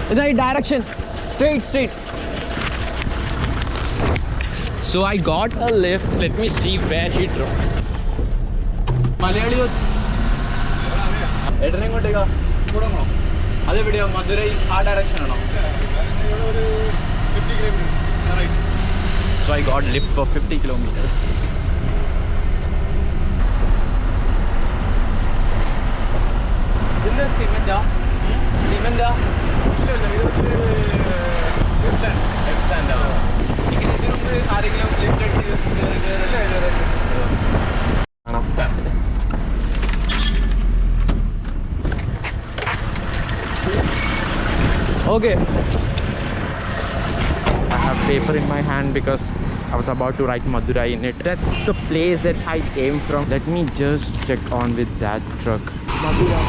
The direction. Straight. So I got a lift. Let me see where he dropped. Malayali. എങ്ങോട്ടേക്കാ അതെവിടെയോ Madurai ആ direction ആണോ? So I got lift for 50 kilometers. ഇതിന്റെ സിമെന്റാ? എക്സാൻഡാ? ഇതിനുമ്പ് ആരെങ്കിലും lift Okay. I have paper in my hand because I was about to write Madurai in it. That's the place that I came from. Let me just check on with that truck. Madurai.